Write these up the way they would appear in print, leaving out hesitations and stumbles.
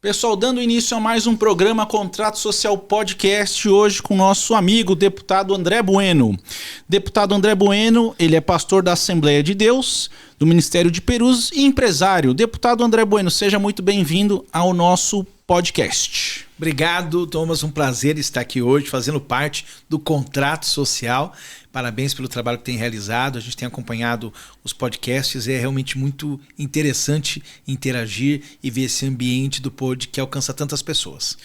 Pessoal, dando início a mais um programa Contrato Social Podcast, hoje com o nosso amigo, deputado André Bueno. Deputado André Bueno, ele é pastor da Assembleia de Deus, do Ministério de Perus e empresário. Deputado André Bueno, seja muito bem-vindo ao nosso podcast. Obrigado, Thomas, um prazer estar aqui hoje fazendo parte do Contrato Social. Parabéns pelo trabalho que tem realizado, a gente tem acompanhado os podcasts, é realmente muito interessante interagir e ver esse ambiente do pod que alcança tantas pessoas.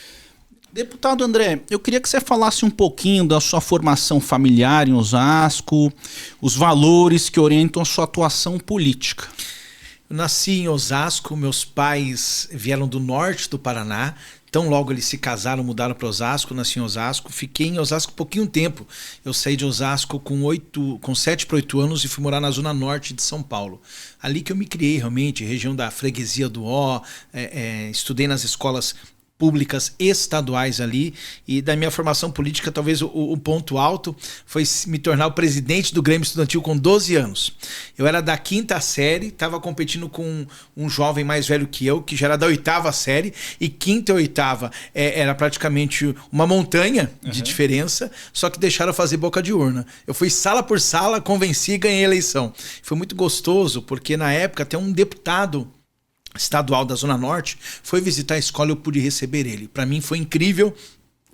Deputado André, eu queria que você falasse um pouquinho da sua formação familiar em Osasco, os valores que orientam a sua atuação política. Eu nasci em Osasco, meus pais vieram do norte do Paraná. Então logo eles se casaram, mudaram para Osasco, nasci em Osasco, fiquei em Osasco pouquinho tempo. Eu saí de Osasco com 7 para 8 anos e fui morar na zona norte de São Paulo. Ali que eu me criei realmente, região da Freguesia do Ó, estudei nas escolas públicas estaduais ali, e da minha formação política talvez o ponto alto foi me tornar o presidente do Grêmio Estudantil com 12 anos. Eu era da 5ª série, estava competindo com um jovem mais velho que eu, que já era da 8ª série, e 5ª e 8ª era praticamente uma montanha de diferença, só que deixaram fazer boca de urna. Eu fui sala por sala, convenci e ganhei a eleição. Foi muito gostoso, porque na época até um deputado estadual da Zona Norte foi visitar a escola e eu pude receber ele. Para mim foi incrível,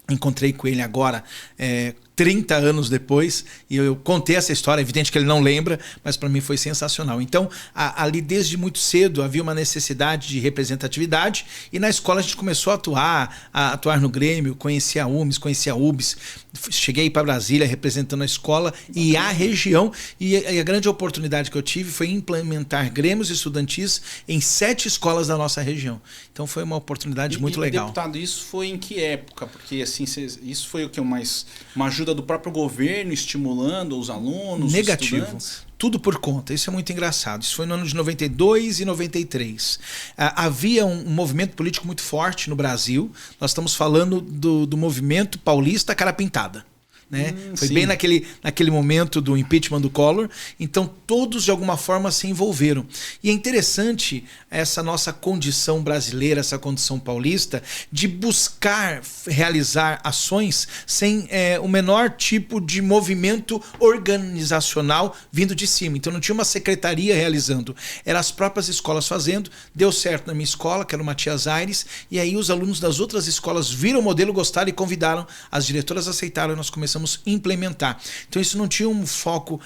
encontrei com ele agora 30 anos depois e eu contei essa história, é evidente que ele não lembra, mas para mim foi sensacional. Então ali desde muito cedo havia uma necessidade de representatividade e na escola a gente começou a atuar no Grêmio, conheci a UMES, conheci a UBS, cheguei para Brasília representando a escola e a região, e a grande oportunidade que eu tive foi implementar Grêmios estudantis em 7 escolas da nossa região. Então foi uma oportunidade muito legal. Deputado, isso foi em que época? Porque assim, isso foi o que uma ajuda do próprio governo estimulando os alunos, negativo. Os estudantes? Tudo por conta, isso é muito engraçado. Isso foi no ano de 92 e 93. Havia um movimento político muito forte no Brasil. Nós estamos falando do movimento paulista cara pintada. Né? Foi sim. Bem naquele momento do impeachment do Collor, então todos de alguma forma se envolveram. E é interessante essa nossa condição brasileira, essa condição paulista, de buscar realizar ações sem o menor tipo de movimento organizacional vindo de cima. Então não tinha uma secretaria realizando, eram as próprias escolas fazendo. Deu certo na minha escola, que era o Matias Aires, e aí os alunos das outras escolas viram o modelo, gostaram e convidaram, as diretoras aceitaram e nós começamos implementar. Então isso não tinha um foco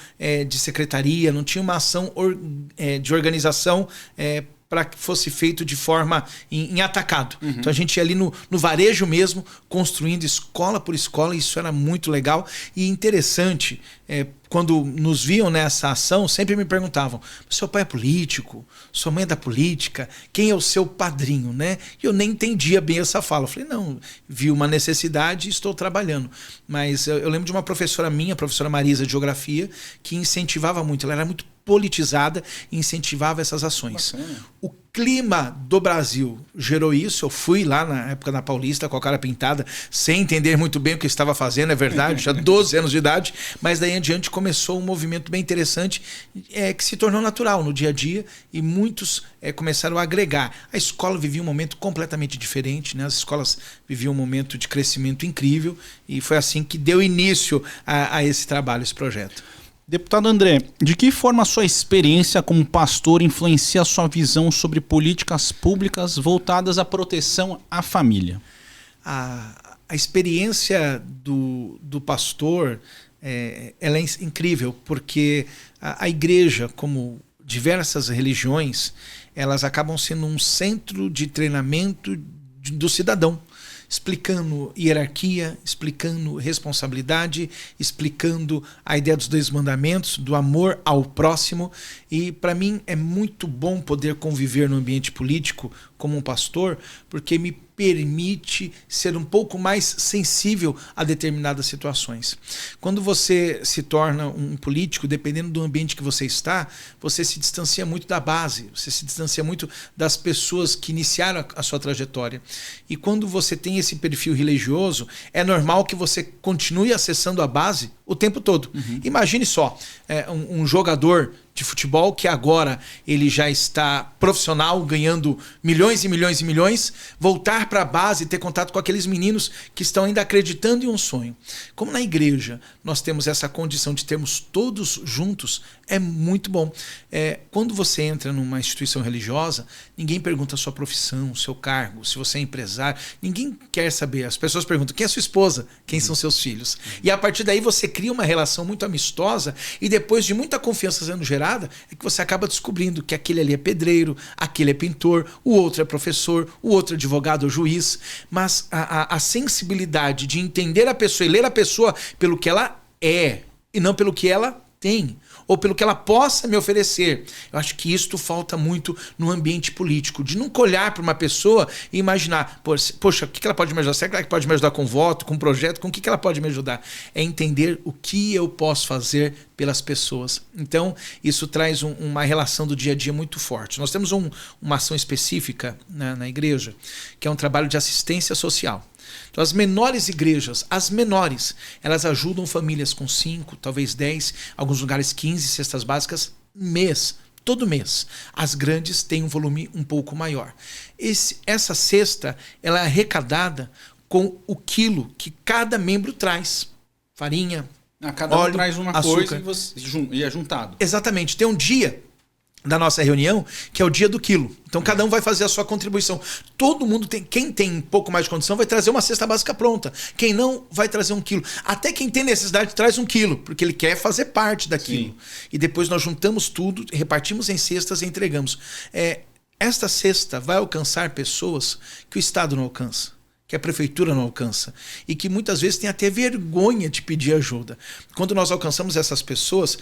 de secretaria, não tinha uma ação de organização para que fosse feito de forma em atacado. Uhum. Então a gente ia ali no varejo mesmo, construindo escola por escola, e isso era muito legal e interessante. Quando nos viam nessa ação, sempre me perguntavam: seu pai é político? Sua mãe é da política? Quem é o seu padrinho? Né? E eu nem entendia bem essa fala. Eu falei, não, vi uma necessidade e estou trabalhando. Mas eu lembro de uma professora minha, a professora Marisa de Geografia, que incentivava muito, ela era muito politizada e incentivava essas ações. Bacana. O clima do Brasil gerou isso. Eu fui lá na época na Paulista com a cara pintada, sem entender muito bem o que estava fazendo, é verdade, já 12 anos de idade, mas daí em diante começou um movimento bem interessante que se tornou natural no dia a dia e muitos começaram a agregar. A escola vivia um momento completamente diferente, né? As escolas viviam um momento de crescimento incrível e foi assim que deu início a esse trabalho, esse projeto. Deputado André, de que forma a sua experiência como pastor influencia a sua visão sobre políticas públicas voltadas à proteção à família? A experiência do pastor ela é incrível, porque a igreja, como diversas religiões, elas acabam sendo um centro de treinamento do cidadão, explicando hierarquia, explicando responsabilidade, explicando a ideia dos 10 mandamentos, do amor ao próximo. E para mim é muito bom poder conviver no ambiente político como um pastor, porque me permite ser um pouco mais sensível a determinadas situações. Quando você se torna um político, dependendo do ambiente que você está, você se distancia muito da base, você se distancia muito das pessoas que iniciaram a sua trajetória. E quando você tem esse perfil religioso, é normal que você continue acessando a base o tempo todo. Imagine só, um jogador de futebol que agora ele já está profissional, ganhando milhões e milhões e milhões, voltar para a base e ter contato com aqueles meninos que estão ainda acreditando em um sonho. Como na igreja nós temos essa condição de termos todos juntos, é muito bom. Quando você entra numa instituição religiosa, ninguém pergunta a sua profissão, o seu cargo, se você é empresário, ninguém quer saber. As pessoas perguntam quem é sua esposa, quem são seus filhos. E a partir daí você cria uma relação muito amistosa e depois de muita confiança sendo gerada, é que você acaba descobrindo que aquele ali é pedreiro, aquele é pintor, o outro é professor, o outro é advogado ou juiz. Mas a sensibilidade de entender a pessoa e ler a pessoa pelo que ela é e não pelo que ela tem, ou pelo que ela possa me oferecer. Eu acho que isto falta muito no ambiente político, de nunca olhar para uma pessoa e imaginar, poxa, o que ela pode me ajudar? Será que ela pode me ajudar com voto, com projeto? Com o que ela pode me ajudar? É entender o que eu posso fazer pelas pessoas. Então, isso traz uma relação do dia a dia muito forte. Nós temos uma ação específica na igreja, que é um trabalho de assistência social. Então, as menores igrejas, as menores, elas ajudam famílias com 5, talvez 10, alguns lugares 15 cestas básicas, todo mês. As grandes têm um volume um pouco maior. Essa cesta, ela é arrecadada com o quilo que cada membro traz. Farinha, cada óleo, um traz uma açúcar. coisa e é juntado. Exatamente. Tem um dia da nossa reunião, que é o dia do quilo. Então cada um vai fazer a sua contribuição. Todo mundo tem, quem tem um pouco mais de condição vai trazer uma cesta básica pronta. Quem não vai trazer 1 quilo. Até quem tem necessidade traz 1 quilo, porque ele quer fazer parte daquilo. Sim. E depois nós juntamos tudo, repartimos em cestas e entregamos. Esta cesta vai alcançar pessoas que o Estado não alcança, que a prefeitura não alcança e que muitas vezes tem até vergonha de pedir ajuda. Quando nós alcançamos essas pessoas,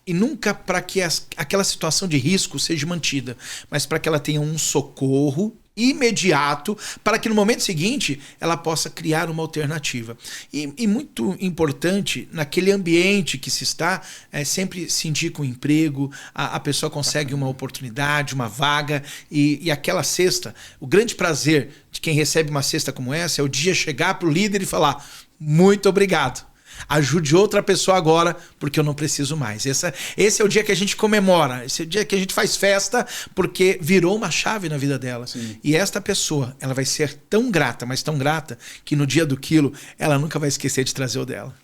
e nunca para que aquela situação de risco seja mantida, mas para que ela tenha um socorro imediato, para que no momento seguinte ela possa criar uma alternativa. E muito importante, naquele ambiente que se está, sempre se indica um emprego, a pessoa consegue uma oportunidade, uma vaga, e aquela cesta, o grande prazer de quem recebe uma cesta como essa é o dia chegar para o líder e falar: muito obrigado. Ajude outra pessoa agora, porque eu não preciso mais. Esse é o dia que a gente comemora, esse é o dia que a gente faz festa, porque virou uma chave na vida dela. Sim. E esta pessoa, ela vai ser tão grata, mas tão grata, que no dia do quilo, ela nunca vai esquecer de trazer o dela.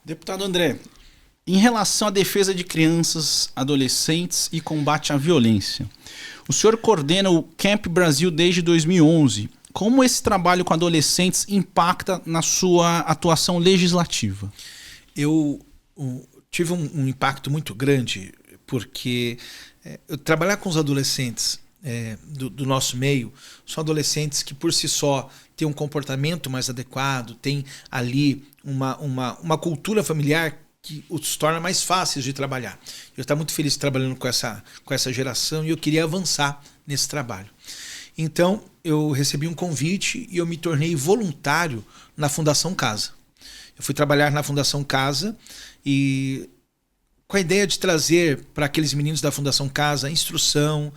Deputado André, em relação à defesa de crianças, adolescentes e combate à violência, o senhor coordena o Camp Brasil desde 2011. Como esse trabalho com adolescentes impacta na sua atuação legislativa? Eu tive um impacto muito grande, porque trabalhar com os adolescentes do nosso meio são adolescentes que por si só têm um comportamento mais adequado, têm ali uma cultura familiar que os torna mais fáceis de trabalhar. Eu estou muito feliz trabalhando com essa geração e eu queria avançar nesse trabalho. Então, eu recebi um convite e eu me tornei voluntário na Fundação Casa. Eu fui trabalhar na Fundação Casa e com a ideia de trazer para aqueles meninos da Fundação Casa instrução,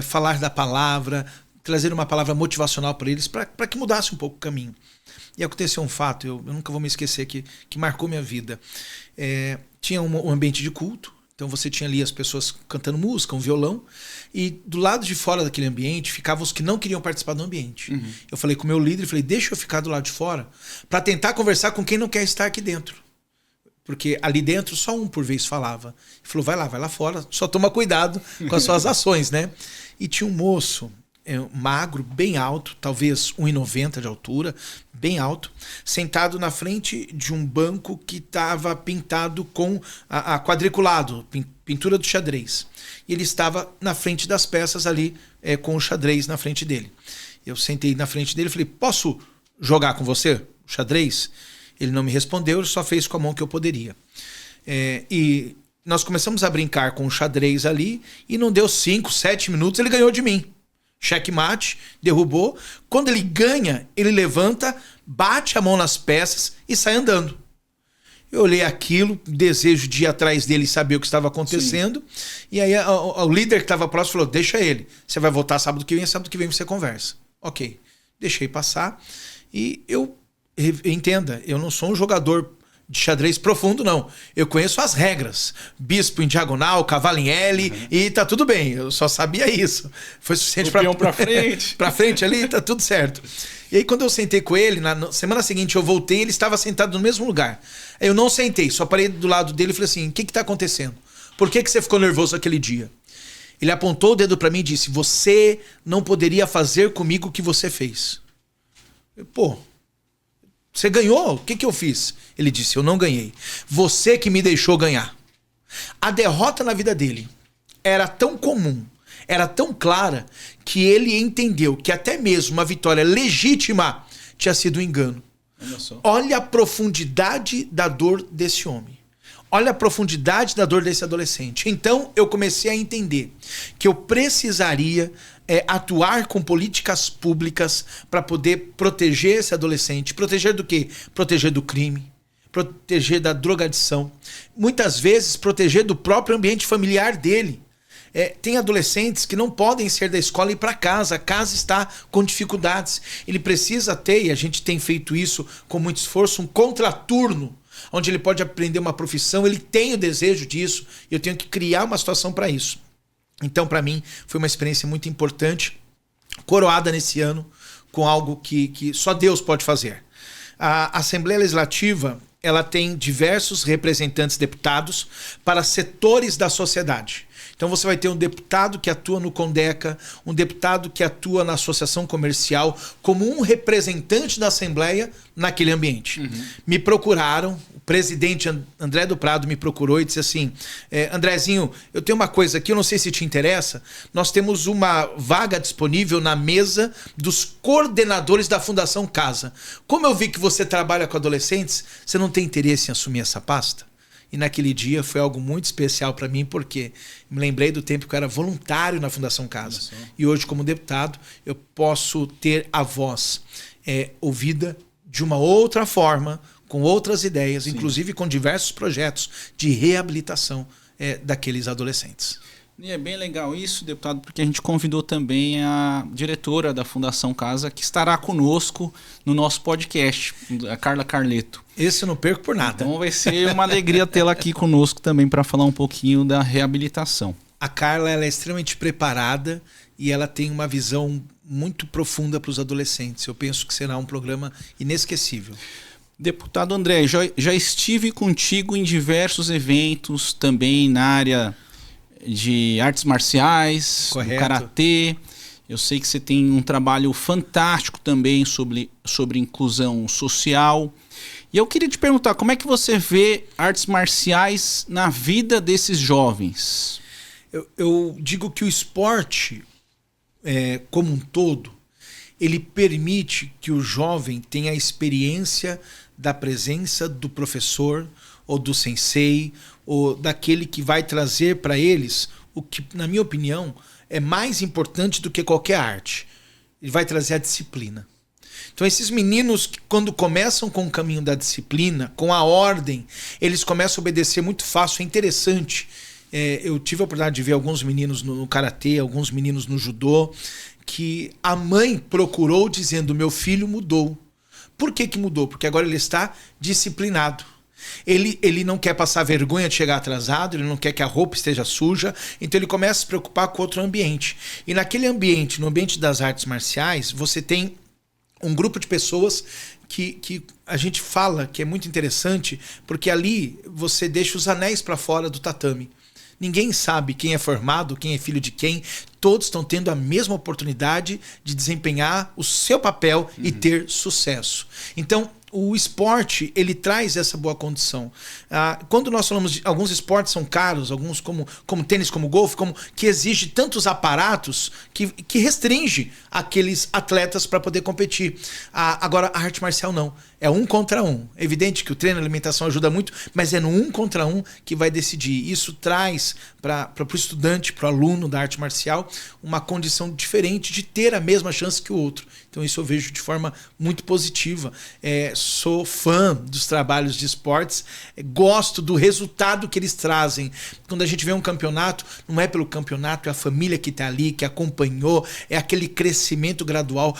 falar da palavra, trazer uma palavra motivacional para eles, para que mudasse um pouco o caminho. E aconteceu um fato, eu nunca vou me esquecer, que marcou minha vida. Tinha um ambiente de culto. Então você tinha ali as pessoas cantando música, um violão, e do lado de fora daquele ambiente ficavam os que não queriam participar do ambiente. Uhum. Eu falei com o meu líder, falei, deixa eu ficar do lado de fora para tentar conversar com quem não quer estar aqui dentro. Porque ali dentro só um por vez falava. Ele falou, vai lá fora, só toma cuidado com as suas ações, né? E tinha um moço magro, bem alto, talvez 1,90 de altura, bem alto, sentado na frente de um banco que estava pintado com a quadriculado, pintura do xadrez. E ele estava na frente das peças ali, com o xadrez na frente dele. Eu sentei na frente dele e falei, posso jogar com você o xadrez? Ele não me respondeu, ele só fez com a mão que eu poderia. E nós começamos a brincar com o xadrez ali e não deu 5, 7 minutos, ele ganhou de mim. Checkmate, derrubou. Quando ele ganha, ele levanta, bate a mão nas peças e sai andando. Eu olhei aquilo, desejo de ir atrás dele e saber o que estava acontecendo. Sim. E aí o líder que estava próximo falou, deixa ele. Você vai voltar sábado que vem você conversa. Ok. Deixei passar. E entenda, eu não sou um jogador de xadrez profundo, não. Eu conheço as regras. Bispo em diagonal, cavalo em L, e tá tudo bem. Eu só sabia isso. Foi suficiente pra frente. Pra frente ali, tá tudo certo. E aí quando eu sentei com ele, na semana seguinte eu voltei, ele estava sentado no mesmo lugar. Aí eu não sentei, só parei do lado dele e falei assim, o que tá acontecendo? Por que você ficou nervoso aquele dia? Ele apontou o dedo pra mim e disse, você não poderia fazer comigo o que você fez. Pô, você ganhou? O que eu fiz? Ele disse, eu não ganhei. Você que me deixou ganhar. A derrota na vida dele era tão comum, era tão clara, que ele entendeu que até mesmo uma vitória legítima tinha sido um engano. Olha a profundidade da dor desse homem. Olha a profundidade da dor desse adolescente. Então eu comecei a entender que eu precisaria atuar com políticas públicas para poder proteger esse adolescente. Proteger do quê? Proteger do crime, proteger da drogadição. Muitas vezes proteger do próprio ambiente familiar dele. Tem adolescentes que não podem sair da escola e ir para casa. A casa está com dificuldades. Ele precisa ter, e a gente tem feito isso com muito esforço, um contraturno, onde ele pode aprender uma profissão. Ele tem o desejo disso e eu tenho que criar uma situação para isso. Então, para mim, foi uma experiência muito importante, coroada nesse ano com algo que só Deus pode fazer. A Assembleia Legislativa, ela tem diversos representantes deputados para setores da sociedade. Então você vai ter um deputado que atua no Condeca, um deputado que atua na associação comercial, como um representante da Assembleia naquele ambiente. Me procuraram, o presidente André do Prado me procurou e disse assim, Andrezinho, eu tenho uma coisa aqui, eu não sei se te interessa, nós temos uma vaga disponível na mesa dos coordenadores da Fundação Casa. Como eu vi que você trabalha com adolescentes, você não tem interesse em assumir essa pasta? E naquele dia foi algo muito especial para mim, porque me lembrei do tempo que eu era voluntário na Fundação Casa. E hoje, como deputado, eu posso ter a voz ouvida de uma outra forma, com outras ideias, sim, inclusive com diversos projetos de reabilitação daqueles adolescentes. E é bem legal isso, deputado, porque a gente convidou também a diretora da Fundação Casa, que estará conosco no nosso podcast, a Carla Carleto. Esse eu não perco por nada. Então vai ser uma alegria tê-la aqui conosco também para falar um pouquinho da reabilitação. A Carla, ela é extremamente preparada e ela tem uma visão muito profunda para os adolescentes. Eu penso que será um programa inesquecível. Deputado André, já estive contigo em diversos eventos também na área de artes marciais, do karatê. Eu sei que você tem um trabalho fantástico também sobre inclusão social. E eu queria te perguntar, como é que você vê artes marciais na vida desses jovens? Eu digo que o esporte, como um todo, ele permite que o jovem tenha a experiência da presença do professor ou do sensei, ou daquele que vai trazer para eles o que, na minha opinião, é mais importante do que qualquer arte. Ele vai trazer a disciplina. Então esses meninos, quando começam com o caminho da disciplina, com a ordem, eles começam a obedecer muito fácil. É interessante. Eu tive a oportunidade de ver alguns meninos no karatê, alguns meninos no judô, que a mãe procurou dizendo, meu filho mudou. Por que mudou? Porque agora ele está disciplinado. Ele não quer passar vergonha de chegar atrasado, ele não quer que a roupa esteja suja, então ele começa a se preocupar com outro ambiente. E naquele ambiente, no ambiente das artes marciais, você tem um grupo de pessoas que a gente fala que é muito interessante, porque ali você deixa os anéis para fora do tatame. Ninguém sabe quem é formado, quem é filho de quem. Todos estão tendo a mesma oportunidade de desempenhar o seu papel e ter sucesso. Então, o esporte, ele traz essa boa condição. Quando nós falamos de alguns esportes são caros, alguns como tênis, como golfe, que exige tantos aparatos que restringe aqueles atletas para poder competir. Agora, a arte marcial não. É 1 contra 1. É evidente que o treino e a alimentação ajuda muito, mas é no 1 contra 1 que vai decidir. Isso traz para o estudante, para o aluno da arte marcial, uma condição diferente de ter a mesma chance que o outro. Então isso eu vejo de forma muito positiva. Sou fã dos trabalhos de esportes, gosto do resultado que eles trazem. Quando a gente vê um campeonato, não é pelo campeonato, é a família que está ali, que acompanhou, é aquele crescimento gradual.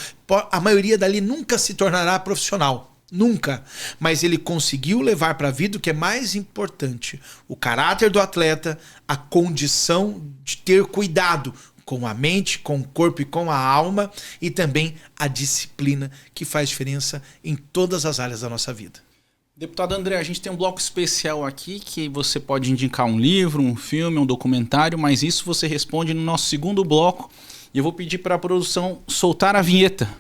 A maioria dali nunca se tornará profissional. Nunca. Mas ele conseguiu levar para a vida o que é mais importante. O caráter do atleta, a condição de ter cuidado com a mente, com o corpo e com a alma, e também a disciplina, que faz diferença em todas as áreas da nossa vida. Deputado André, a gente tem um bloco especial aqui que você pode indicar um livro, um filme, um documentário, mas isso você responde no nosso segundo bloco. E eu vou pedir para a produção soltar a vinheta.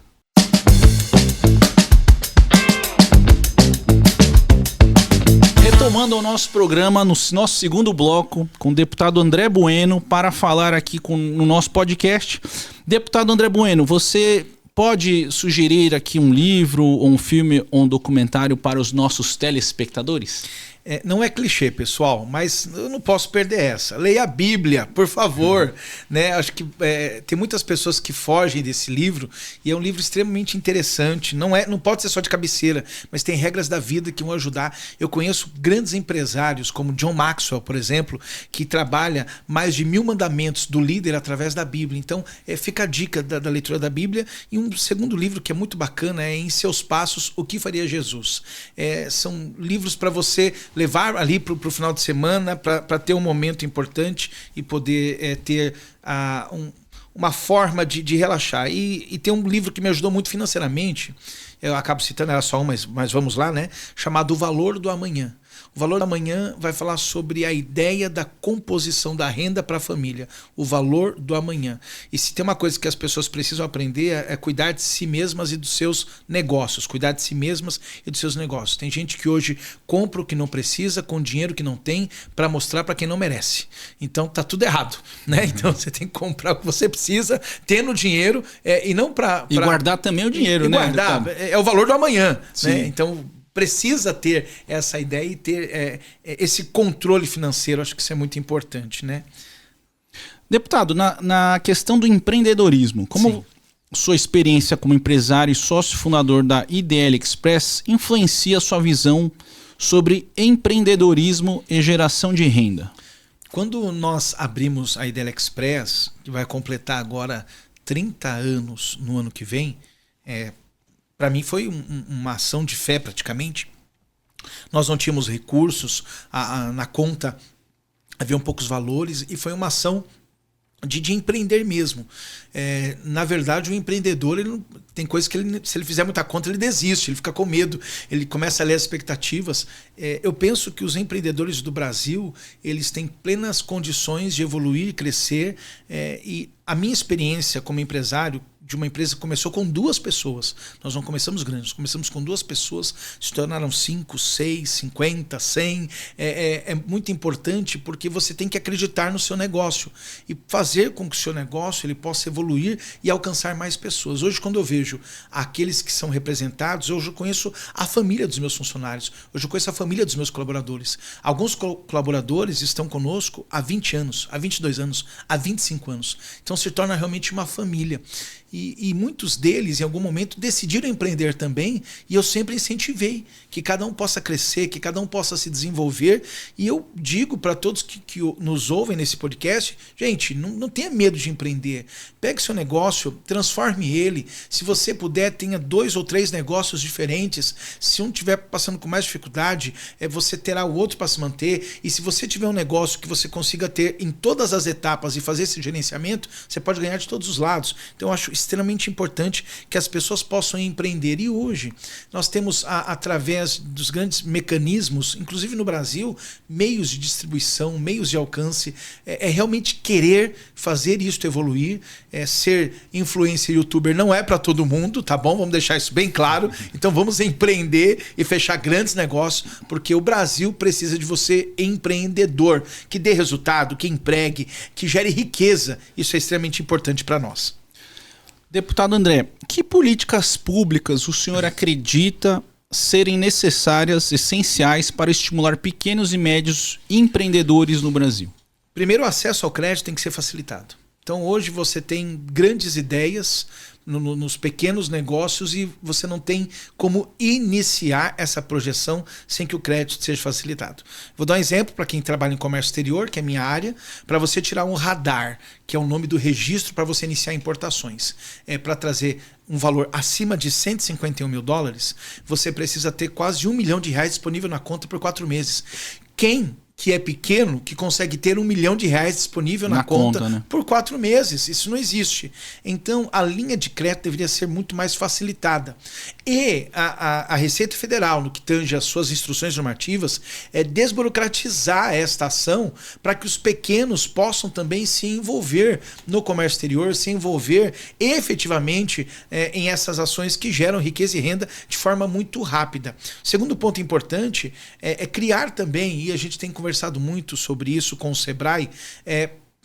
Retomando o nosso programa, no nosso segundo bloco, com o deputado André Bueno, para falar aqui no nosso podcast. Deputado André Bueno, você pode sugerir aqui um livro, ou um filme, ou um documentário para os nossos telespectadores? Não é clichê, pessoal, mas eu não posso perder essa. Leia a Bíblia, por favor. Né? Acho que tem muitas pessoas que fogem desse livro, e é um livro extremamente interessante. Não pode ser só de cabeceira, mas tem regras da vida que vão ajudar. Eu conheço grandes empresários, como John Maxwell, por exemplo, que trabalha mais de 1000 mandamentos do líder através da Bíblia. Então, fica a dica da leitura da Bíblia. E um segundo livro que é muito bacana é Em Seus Passos, O que Faria Jesus. São livros para você levar ali para o final de semana, para ter um momento importante e poder ter uma forma de relaxar. E tem um livro que me ajudou muito financeiramente, eu acabo citando, era só um, mas vamos lá, né? Chamado O Valor do Amanhã. O Valor do Amanhã vai falar sobre a ideia da composição da renda para a família. O valor do amanhã. E se tem uma coisa que as pessoas precisam aprender é cuidar de si mesmas e dos seus negócios. Cuidar de si mesmas e dos seus negócios. Tem gente que hoje compra o que não precisa com dinheiro que não tem para mostrar para quem não merece. Então tá tudo errado, né? Então você tem que comprar o que você precisa, tendo dinheiro e não para... E guardar também o dinheiro, né? Guardar. É o valor do amanhã, né? Então... precisa ter essa ideia e ter esse controle financeiro. Acho que isso é muito importante, né? Deputado, na questão do empreendedorismo, como Sim. sua experiência como empresário e sócio fundador da IDL Express influencia a sua visão sobre empreendedorismo e geração de renda? Quando nós abrimos a IDL Express, que vai completar agora 30 anos no ano que vem, para mim foi uma ação de fé praticamente. Nós não tínhamos recursos, na conta haviam poucos valores e foi uma ação de empreender mesmo. Na verdade, o empreendedor, tem coisas que se ele fizer muita conta, ele desiste, ele fica com medo, ele começa a ler as expectativas. Eu penso que os empreendedores do Brasil, eles têm plenas condições de evoluir, crescer, e a minha experiência como empresário de uma empresa que começou com 2 pessoas. Nós não começamos grandes, começamos com 2 pessoas, se tornaram 5, 6, 50, 100. É muito importante porque você tem que acreditar no seu negócio e fazer com que o seu negócio ele possa evoluir e alcançar mais pessoas. Hoje, quando eu vejo aqueles que são representados, hoje eu conheço a família dos meus funcionários, hoje eu conheço a família dos meus colaboradores. Alguns colaboradores estão conosco há 20 anos, há 22 anos, há 25 anos. Então se torna realmente uma família. E muitos deles, em algum momento, decidiram empreender também, e eu sempre incentivei que cada um possa crescer, que cada um possa se desenvolver. E eu digo para todos que nos ouvem nesse podcast, gente, não tenha medo de empreender. Pegue seu negócio, transforme ele. Se você puder, tenha 2 ou 3 negócios diferentes. Se um estiver passando com mais dificuldade, você terá o outro para se manter. E se você tiver um negócio que você consiga ter em todas as etapas e fazer esse gerenciamento, você pode ganhar de todos os lados. Então, eu acho extremamente importante que as pessoas possam empreender. E hoje nós temos, através dos grandes mecanismos, inclusive no Brasil, meios de distribuição, meios de alcance. Realmente querer fazer isso evoluir. Ser influencer youtuber não é para todo mundo, tá bom? Vamos deixar isso bem claro. Então vamos empreender e fechar grandes negócios, porque o Brasil precisa de você empreendedor, que dê resultado, que empregue, que gere riqueza. Isso é extremamente importante para nós. Deputado André, que políticas públicas o senhor acredita serem necessárias, essenciais para estimular pequenos e médios empreendedores no Brasil? Primeiro, o acesso ao crédito tem que ser facilitado. Então hoje você tem grandes ideias nos pequenos negócios e você não tem como iniciar essa projeção sem que o crédito seja facilitado. Vou dar um exemplo para quem trabalha em comércio exterior, que é a minha área, para você tirar um radar, que é o nome do registro para você iniciar importações. Para trazer um valor acima de 151 mil dólares, você precisa ter quase R$1 milhão disponível na conta por 4 meses. Quem que é pequeno, que consegue ter R$1 milhão disponível na conta, né? Por 4 meses. Isso não existe. Então, a linha de crédito deveria ser muito mais facilitada. E a Receita Federal, no que tange as suas instruções normativas, é desburocratizar esta ação para que os pequenos possam também se envolver no comércio exterior, se envolver efetivamente em essas ações que geram riqueza e renda de forma muito rápida. Segundo ponto importante é criar também, e a gente tem conversado muito sobre isso com o Sebrae,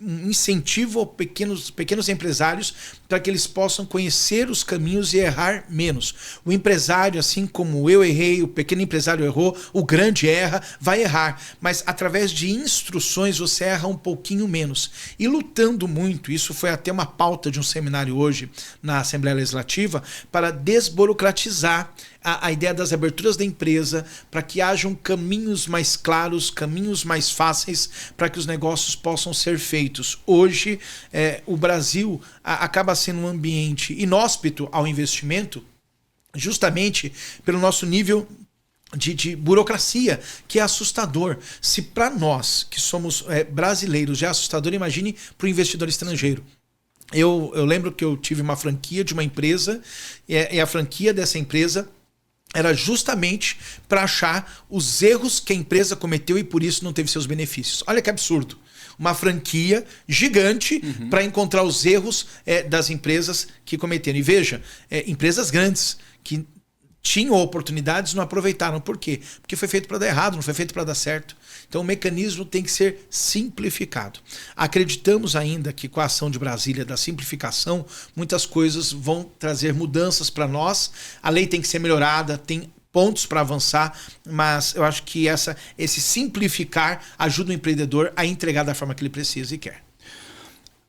um incentivo aos pequenos empresários para que eles possam conhecer os caminhos e errar menos. O empresário, assim como eu errei, o pequeno empresário errou, o grande erra, vai errar. Mas através de instruções você erra um pouquinho menos. E lutando muito, isso foi até uma pauta de um seminário hoje na Assembleia Legislativa, para desburocratizar a ideia das aberturas da empresa, para que hajam caminhos mais claros, caminhos mais fáceis para que os negócios possam ser feitos. Hoje, o Brasil acaba sendo um ambiente inóspito ao investimento, justamente pelo nosso nível de burocracia, que é assustador. Se para nós, que somos brasileiros, já é assustador, imagine para o investidor estrangeiro. Eu lembro que eu tive uma franquia de uma empresa, e a franquia dessa empresa era justamente para achar os erros que a empresa cometeu e por isso não teve seus benefícios. Olha que absurdo. Uma franquia gigante para encontrar os erros das empresas que cometeram. E veja, empresas grandes que tinham oportunidades, não aproveitaram. Por quê? Porque foi feito para dar errado, não foi feito para dar certo. Então o mecanismo tem que ser simplificado. Acreditamos ainda que com a ação de Brasília da simplificação, muitas coisas vão trazer mudanças para nós. A lei tem que ser melhorada, tem pontos para avançar, mas eu acho que esse simplificar ajuda o empreendedor a entregar da forma que ele precisa e quer.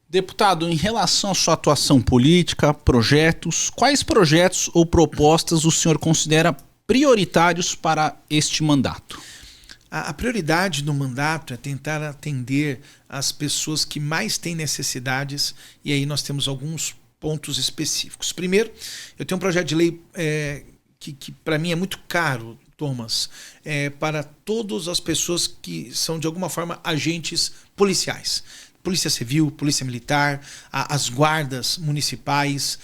Deputado, em relação à sua atuação política, projetos, quais projetos ou propostas o senhor considera prioritários para este mandato? A prioridade do mandato é tentar atender as pessoas que mais têm necessidades, e aí nós temos alguns pontos específicos. Primeiro, eu tenho um projeto de lei que para mim é muito caro, Thomas, para todas as pessoas que são de alguma forma agentes policiais. Polícia Civil, Polícia Militar, as guardas municipais,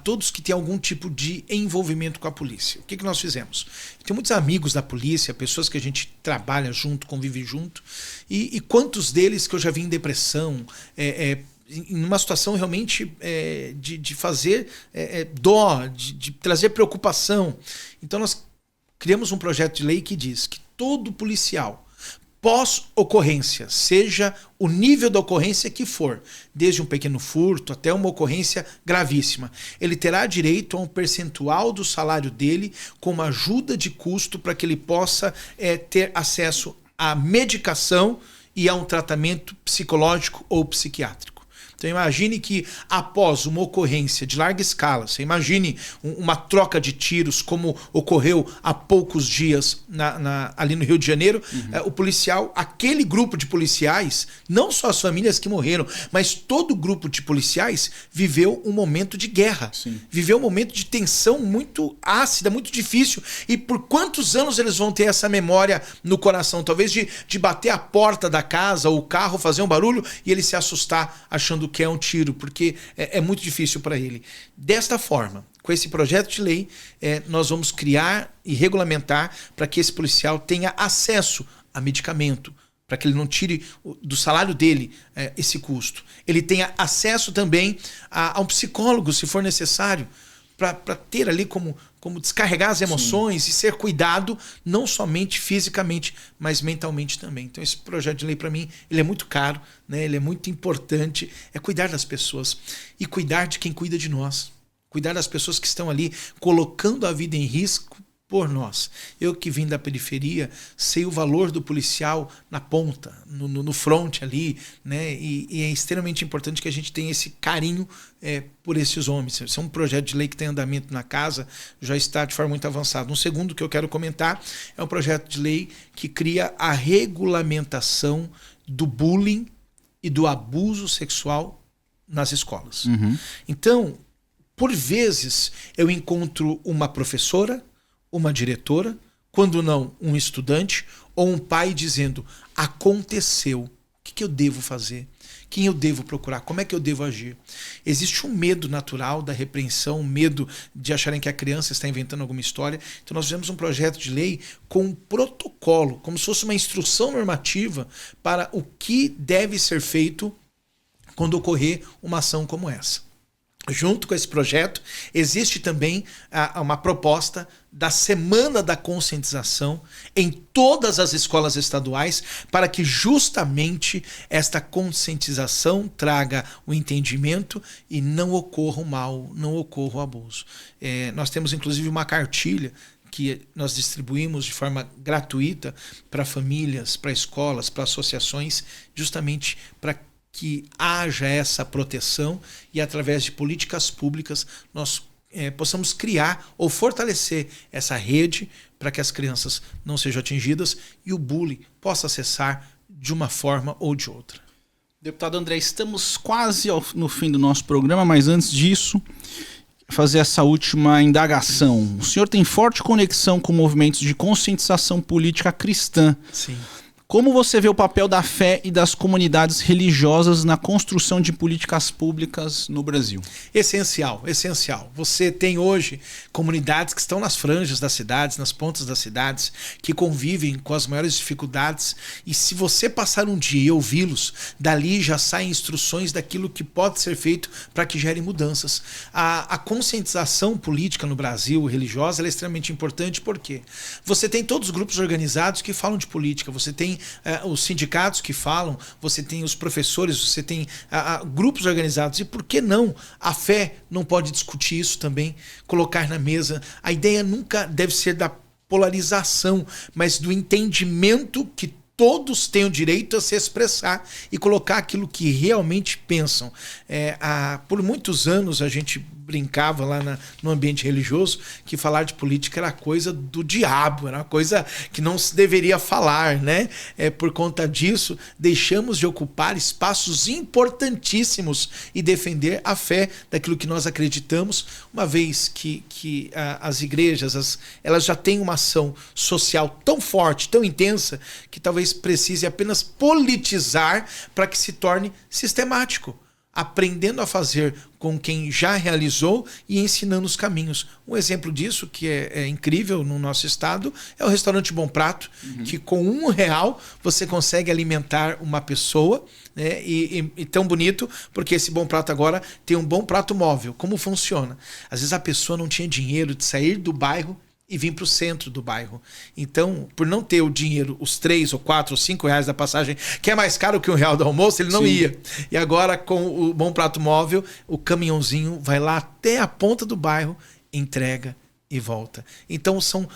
todos que têm algum tipo de envolvimento com a polícia. O que nós fizemos? Eu tenho muitos amigos da polícia, pessoas que a gente trabalha junto, convive junto, e quantos deles que eu já vi em depressão, em uma situação realmente de fazer dó, de trazer preocupação. Então nós criamos um projeto de lei que diz que todo policial, pós-ocorrência, seja o nível da ocorrência que for, desde um pequeno furto até uma ocorrência gravíssima, ele terá direito a um percentual do salário dele como ajuda de custo para que ele possa ter acesso à medicação e a um tratamento psicológico ou psiquiátrico. Então imagine que após uma ocorrência de larga escala, você imagine uma troca de tiros como ocorreu há poucos dias ali no Rio de Janeiro, o policial, aquele grupo de policiais, não só as famílias que morreram, mas todo o grupo de policiais viveu um momento de guerra, viveu um momento de tensão muito ácida, muito difícil, e por quantos anos eles vão ter essa memória no coração? Talvez de bater a porta da casa ou o carro, fazer um barulho e ele se assustar achando que é um tiro, porque é muito difícil para ele. Desta forma, com esse projeto de lei, nós vamos criar e regulamentar para que esse policial tenha acesso a medicamento, para que ele não tire do salário dele esse custo. Ele tenha acesso também a um psicólogo, se for necessário, para ter ali como descarregar as emoções. Sim. E ser cuidado não somente fisicamente, mas mentalmente também. Então esse projeto de lei para mim, ele é muito caro, né? Ele é muito importante, é cuidar das pessoas e cuidar de quem cuida de nós. Cuidar das pessoas que estão ali colocando a vida em risco por nós. Eu que vim da periferia, sei o valor do policial na ponta, no front ali, né? E é extremamente importante que a gente tenha esse carinho por esses homens. Esse é um projeto de lei que tem andamento na casa, já está de forma muito avançada. Um segundo que eu quero comentar é um projeto de lei que cria a regulamentação do bullying e do abuso sexual nas escolas. Então, por vezes, eu encontro uma professora, uma diretora, quando não, um estudante ou um pai dizendo: aconteceu, o que eu devo fazer? Quem eu devo procurar? Como é que eu devo agir? Existe um medo natural da repreensão, um medo de acharem que a criança está inventando alguma história. Então nós fizemos um projeto de lei com um protocolo, como se fosse uma instrução normativa para o que deve ser feito quando ocorrer uma ação como essa. Junto com esse projeto, existe também uma proposta da Semana da Conscientização em todas as escolas estaduais para que justamente esta conscientização traga o entendimento e não ocorra o mal, não ocorra o abuso. Nós temos inclusive uma cartilha que nós distribuímos de forma gratuita para famílias, para escolas, para associações, justamente para que haja essa proteção e através de políticas públicas nós possamos criar ou fortalecer essa rede para que as crianças não sejam atingidas e o bullying possa cessar de uma forma ou de outra. Deputado André, estamos quase no fim do nosso programa, mas antes disso, fazer essa última indagação. O senhor tem forte conexão com movimentos de conscientização política cristã. Sim. Como você vê o papel da fé e das comunidades religiosas na construção de políticas públicas no Brasil? Essencial, essencial. Você tem hoje comunidades que estão nas franjas das cidades, nas pontas das cidades, que convivem com as maiores dificuldades, e se você passar um dia e ouvi-los, dali já saem instruções daquilo que pode ser feito para que gere mudanças. A conscientização política no Brasil, religiosa, ela é extremamente importante porque você tem todos os grupos organizados que falam de política, você tem os sindicatos que falam, você tem os professores, você tem grupos organizados. E por que não? A fé não pode discutir isso também, colocar na mesa. A ideia nunca deve ser da polarização, mas do entendimento que todos têm o direito a se expressar e colocar aquilo que realmente pensam. Por muitos anos a gente brincava lá no ambiente religioso que falar de política era coisa do diabo, era uma coisa que não se deveria falar, né? Por conta disso, deixamos de ocupar espaços importantíssimos e defender a fé daquilo que nós acreditamos, uma vez que as igrejas elas já têm uma ação social tão forte, tão intensa, que talvez precise apenas politizar para que se torne sistemático, aprendendo a fazer com quem já realizou e ensinando os caminhos. Um exemplo disso, que é incrível no nosso estado, é o restaurante Bom Prato, que com R$1 você consegue alimentar uma pessoa, né? E tão bonito, porque esse Bom Prato agora tem um Bom Prato móvel. Como funciona? Às vezes a pessoa não tinha dinheiro de sair do bairro e vir para o centro do bairro. Então, por não ter o dinheiro, os 3 ou 4 ou 5 reais da passagem, que é mais caro que R$1 do almoço, ele não ia. E agora, com o Bom Prato móvel, o caminhãozinho vai lá até a ponta do bairro, entrega e volta. Então são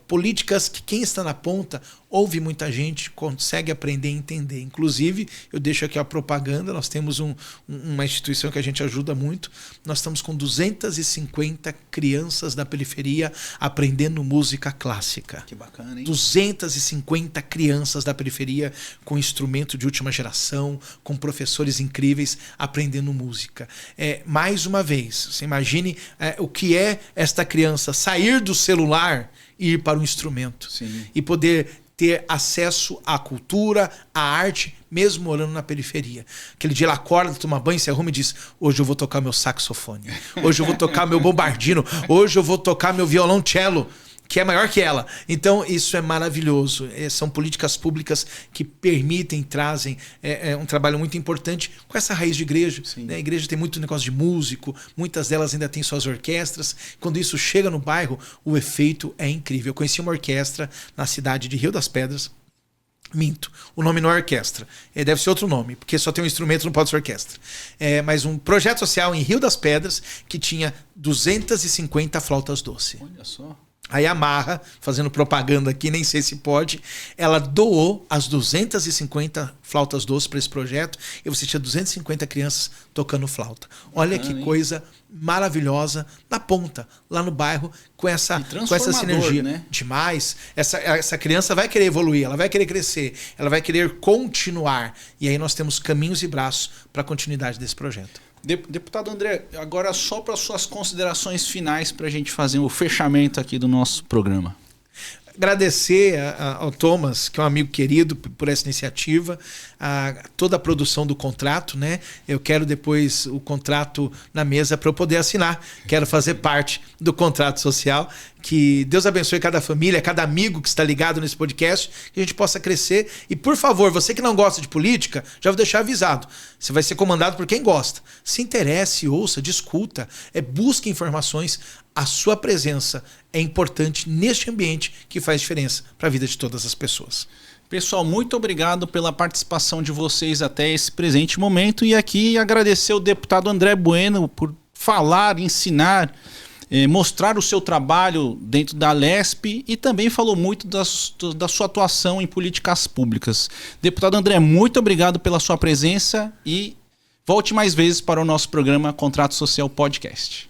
políticas que quem está na ponta ouve muita gente, consegue aprender e entender. Inclusive, eu deixo aqui a propaganda, nós temos uma instituição que a gente ajuda muito, nós estamos com 250 crianças da periferia aprendendo música clássica. Que bacana, hein? 250 crianças da periferia com instrumento de última geração, com professores incríveis aprendendo música. Mais uma vez, você imagine o que é esta criança sair do celular e ir para o instrumento. Sim. E poder ter acesso à cultura, à arte, mesmo morando na periferia. Aquele dia ela acorda, toma banho, se arruma e diz: hoje eu vou tocar meu saxofone, hoje eu vou tocar meu bombardino, hoje eu vou tocar meu violoncelo, que é maior que ela. Então isso é maravilhoso. São políticas públicas que permitem, trazem um trabalho muito importante com essa raiz de igreja. Né? A igreja tem muito negócio de músico, muitas delas ainda têm suas orquestras. Quando isso chega no bairro, o efeito é incrível. Eu conheci uma orquestra na cidade de Rio das Pedras. Minto, o nome não é orquestra, deve ser outro nome, porque só tem um instrumento, não pode ser orquestra. Mas um projeto social em Rio das Pedras que tinha 250 flautas doce. Olha só. A Yamaha, fazendo propaganda aqui, nem sei se pode, ela doou as 250 flautas doces para esse projeto e você tinha 250 crianças tocando flauta. Olha que coisa maravilhosa na ponta, lá no bairro, com essa sinergia. Né? Demais. Essa criança vai querer evoluir, ela vai querer crescer, ela vai querer continuar. E aí nós temos caminhos e braços para a continuidade desse projeto. Deputado André, agora só para suas considerações finais para a gente fazer o fechamento aqui do nosso programa. Agradecer ao Thomas, que é um amigo querido, por essa iniciativa, toda a produção do contrato, né? Eu quero depois o contrato na mesa para eu poder assinar. Quero fazer parte do contrato social. Que Deus abençoe cada família, cada amigo que está ligado nesse podcast, que a gente possa crescer. E, por favor, você que não gosta de política, já vou deixar avisado. Você vai ser comandado por quem gosta. Se interesse, ouça, discuta, busque informações. A sua presença é importante neste ambiente que faz diferença para a vida de todas as pessoas. Pessoal, muito obrigado pela participação de vocês até esse presente momento. E aqui agradecer ao deputado André Bueno por falar, ensinar, mostrar o seu trabalho dentro da Alesp e também falou muito da sua atuação em políticas públicas. Deputado André, muito obrigado pela sua presença e volte mais vezes para o nosso programa Contrato Social Podcast.